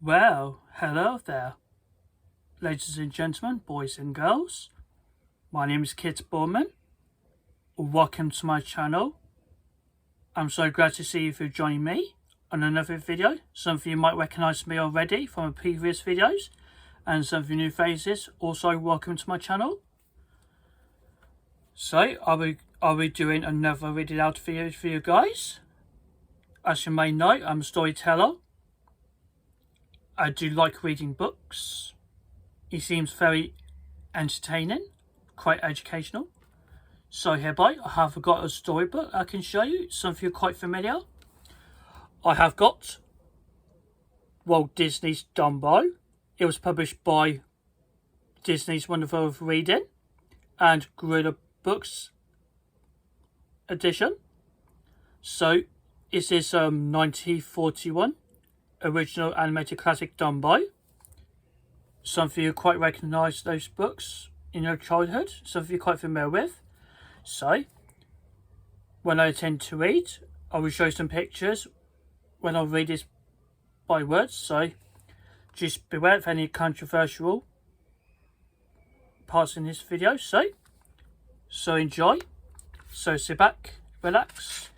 Well, hello there, ladies and gentlemen, boys and girls. My name is Kit Borman. Welcome to my channel. I'm so glad to see you for joining me on another video. Some of you might recognise me already from previous videos, and some of you new faces, also welcome to my channel. So, are we doing another reading out video for you guys? As you may know, I'm a storyteller. I do like reading books. It seems very entertaining, quite educational. So hereby, I have got a storybook I can show you. Some of you are quite familiar. I have got Walt Disney's Dumbo. It was published by Disney's Wonderful of Reading and Grolier Books edition. So it is 1941 original animated classic Dumbo. Some of you quite recognise those books in your childhood. Some of you quite familiar with. So, when I tend to read, I will show some pictures when I read this by words. So, just beware of any controversial parts in this video. So enjoy. So sit back, relax,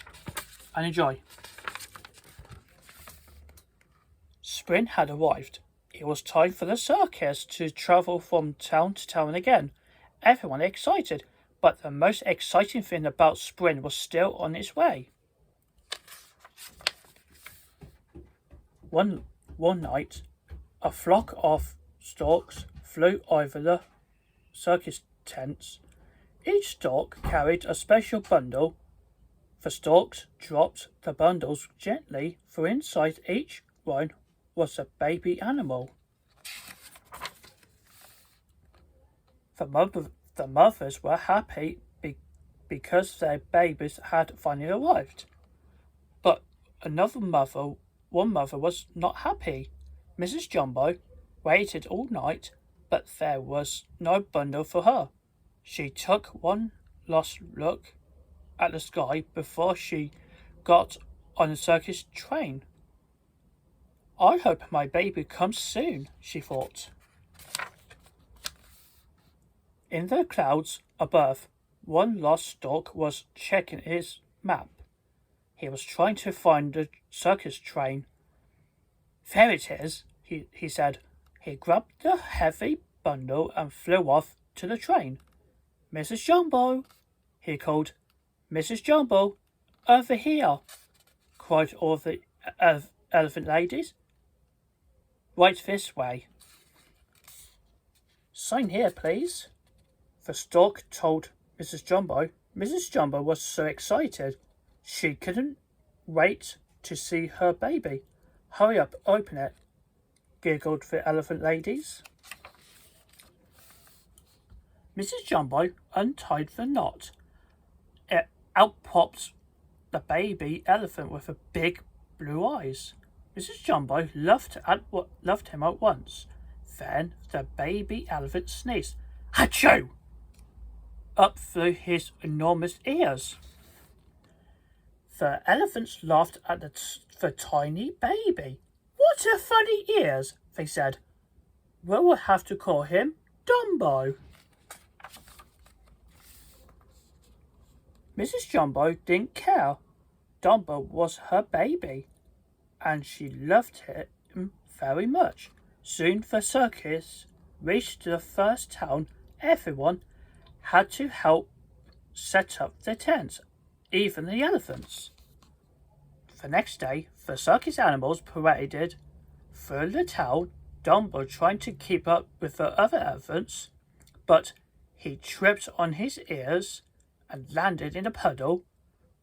and enjoy. Spring had arrived. It was time for the circus to travel from town to town again. Everyone excited, but the most exciting thing about spring was still on its way. One night, a flock of storks flew over the circus tents. Each stork carried a special bundle. The storks dropped the bundles gently, for inside each one was a baby animal. The mothers were happy because their babies had finally arrived. But one mother was not happy. Mrs. Jumbo waited all night, but there was no bundle for her. She took one last look at the sky before she got on the circus train. I hope my baby comes soon, she thought. In the clouds above, one lost stork was checking his map. He was trying to find the circus train. There it is, he said. He grabbed the heavy bundle and flew off to the train. Mrs. Jumbo, he called. Mrs. Jumbo, over here, cried all the elephant ladies. Right this way. Sign here, please. The stork told Mrs. Jumbo. Mrs. Jumbo was so excited she couldn't wait to see her baby. Hurry up, open it, giggled the elephant ladies. Mrs. Jumbo untied the knot. Out popped the baby elephant with the big blue eyes. Mrs. Jumbo loved him at once. Then the baby elephant sneezed. Achoo! Up through his enormous ears. The elephants laughed at the tiny baby. What a funny ears, they said. We'll have to call him Dumbo. Mrs. Jumbo didn't care. Dumbo was her baby, and she loved him very much. Soon the circus reached the first town. Everyone had to help set up the tents, even the elephants. The next day, the circus animals paraded through the town, Dumbo trying to keep up with the other elephants, but he tripped on his ears and landed in a puddle.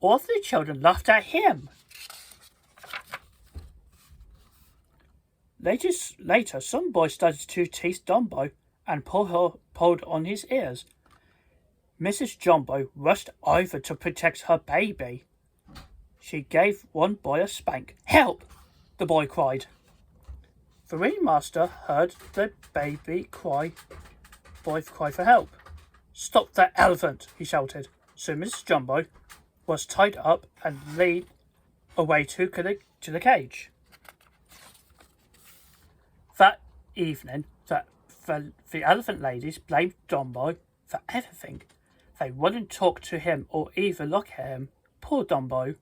All of the children laughed at him. Later, some boys started to tease Dumbo and pulled on his ears. Mrs. Jumbo rushed over to protect her baby. She gave one boy a spank. Help! The boy cried. The ringmaster heard the boy cry for help. Stop that elephant, he shouted. So Mrs. Jumbo was tied up and led away to the cage. That evening, the elephant ladies blamed Dumbo for everything. They wouldn't talk to him or even look at him. Poor Dumbo.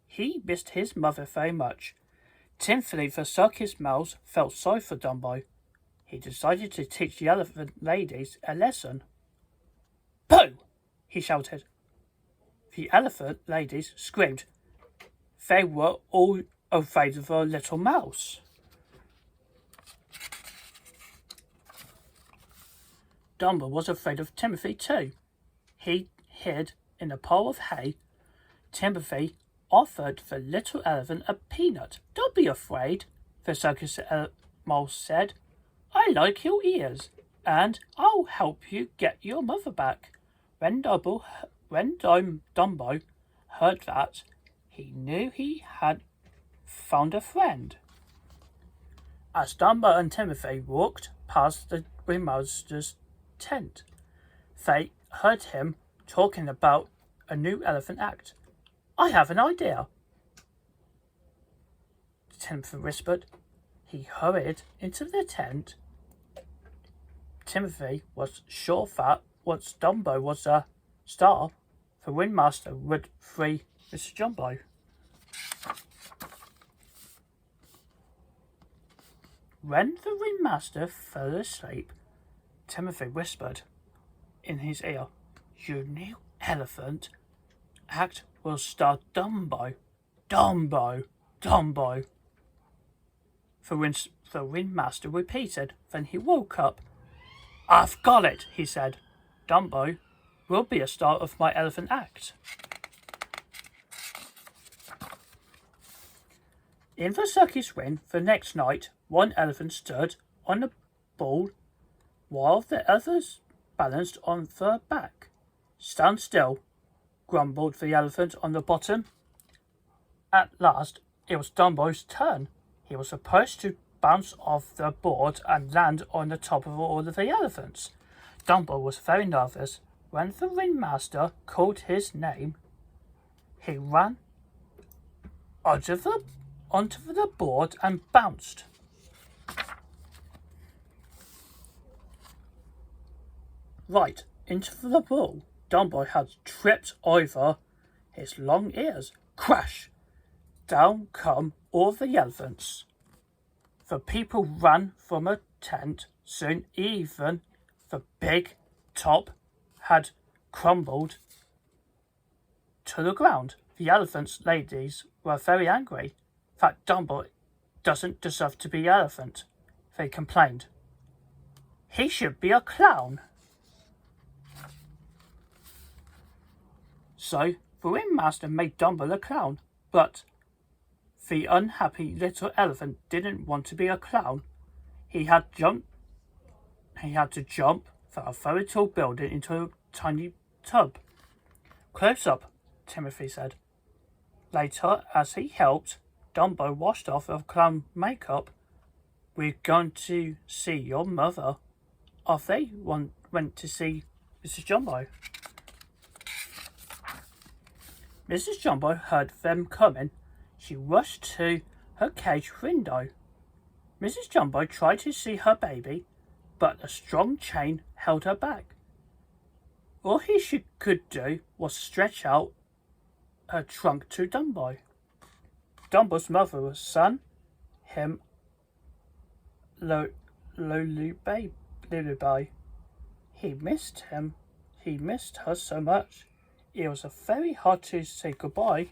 He missed his mother very much. Thankfully, the circus mouse felt sorry for Dumbo. He decided to teach the elephant ladies a lesson. "Pooh!" he shouted. The elephant ladies screamed. They were all afraid of a little mouse. Dumbo was afraid of Timothy too. He hid in a pile of hay. Timothy offered the little elephant a peanut. "Don't be afraid," the circus mouse said. "I like your ears, and I'll help you get your mother back." When Dumbo heard that, he knew he had found a friend. As Dumbo and Timothy walked past the ringmaster's tent, they heard him talking about a new elephant act. "I have an idea," Timothy whispered. He hurried into the tent. Timothy was sure that once Dumbo was a star, the ringmaster would free Mr. Jumbo. When the ringmaster fell asleep, Timothy whispered in his ear, "Your new elephant act will star Dumbo. Dumbo. Dumbo." The ringmaster repeated. Then he woke up. "I've got it," he said. "Dumbo will be a star of my elephant act." In the circus ring the next night, one elephant stood on a ball while the others balanced on their back. "Stand still," grumbled the elephant on the bottom. At last, it was Dumbo's turn. He was supposed to bounce off the board and land on the top of all of the elephants. Dumbo was very nervous. When the ringmaster called his name, he ran onto the board and bounced. Right into the ball. Dumbo had tripped over his long ears. Crash! Down come all the elephants. The people ran from a tent. Soon even the big top had crumbled to the ground. The elephant ladies were very angry. That Dumbo doesn't deserve to be an elephant, they complained. He should be a clown. So the ringmaster made Dumbo a clown, but the unhappy little elephant didn't want to be a clown. He had to jump from a very tall building into a tiny tub. "Close up," Timothy said. Later, as he helped Dumbo washed off of clown makeup, "We're going to see your mother." Off they went to see Mrs. Jumbo. Mrs. Jumbo heard them coming. She rushed to her cage window. Mrs. Jumbo tried to see her baby, but a strong chain held her back. All she could do was stretch out her trunk to Dumbo. Dumbo's mother was son him lullaby. He missed him. He missed her so much. It was very hard to say goodbye.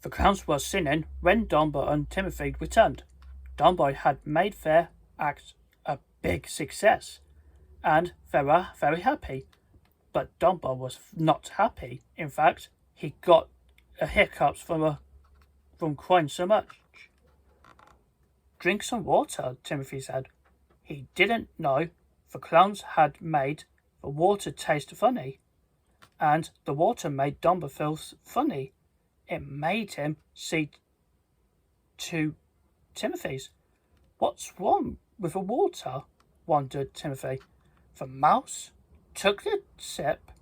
The clowns were singing when Dumbo and Timothy returned. Dumbo had made their act a big success, and they were very happy. But Dumbo was not happy. In fact, he got hiccups from crying so much. "Drink some water," Timothy said. He didn't know the clowns had made the water taste funny, and the water made Dumbo feel funny. It made him see to Timothy's. "What's wrong with the water?" wondered Timothy. The mouse took a sip.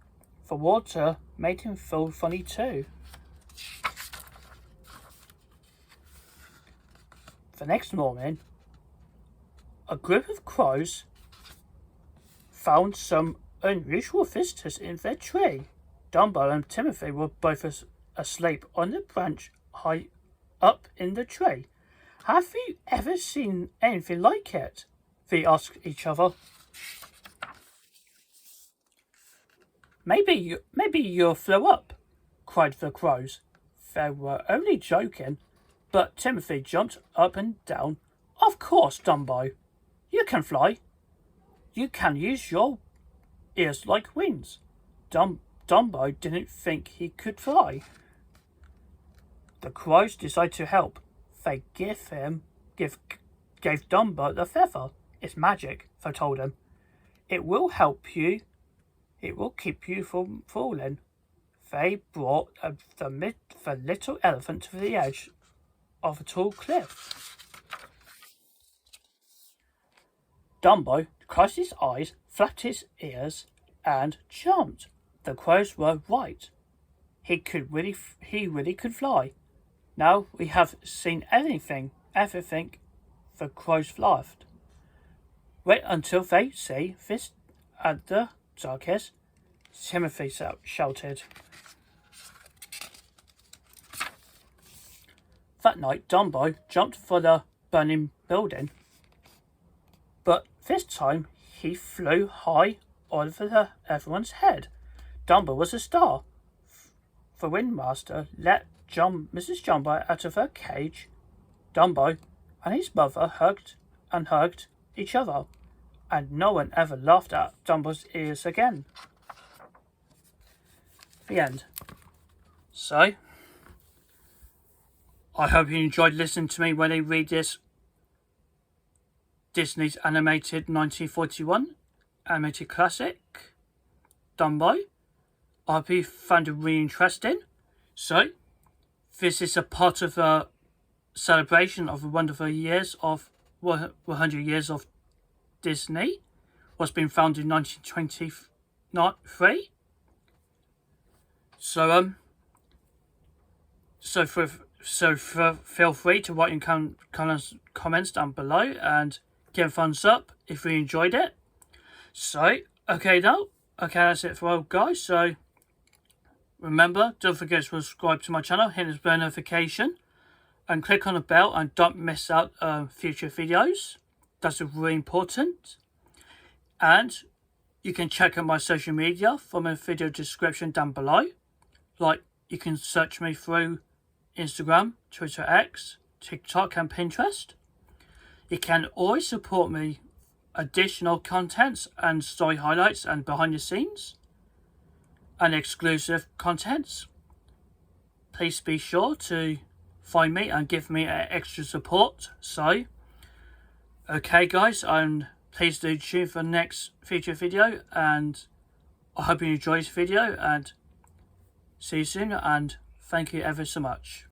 The water made him feel funny too. The next morning, a group of crows found some unusual visitors in their tree. Dumbo and Timothy were both asleep on the branch high up in the tree. Have you ever seen anything like it? They asked each other. Maybe you'll throw up, cried the crows. They were only joking, but Timothy jumped up and down. Of course, Dumbo. You can fly. You can use your ears like wings. Dumbo didn't think he could fly. The crows decided to help. They gave Dumbo the feather. It's magic, they told him. It will help you. It will keep you from falling. They brought the little elephant to the edge of a tall cliff. Dumbo closed his eyes, flapped his ears, and jumped. The crows were right. He really could fly. Now we have seen everything. The crows laughed. Wait until they see this at the circus, Timothy shouted. That night, Dumbo jumped for the burning building, but this time he flew high over everyone's head. Dumbo was a star. The windmaster let Mrs. Jumbo out of her cage. Dumbo and his mother hugged each other, and no one ever laughed at Dumbo's ears again. The end. So, I hope you enjoyed listening to me when I read this Disney's animated 1941 animated classic, Dumbo. I hope you found it really interesting. So, this is a part of a celebration of the wonderful years of 100 years of Disney. Was been founded in 1923. So feel free to write in comments down below and give a thumbs up if you enjoyed it. So, that's it for all, guys. So, remember, don't forget to subscribe to my channel, hit the bell notification, and click on the bell and don't miss out future videos. That's really important. And you can check out my social media from a video description down below. Like, you can search me through Instagram, Twitter X, TikTok and Pinterest. You can always support me additional contents and story highlights and behind the scenes and exclusive contents. Please be sure to find me and give me extra support. So, okay guys, and please do tune for the next future video, and I hope you enjoyed this video, and see you soon, and thank you ever so much.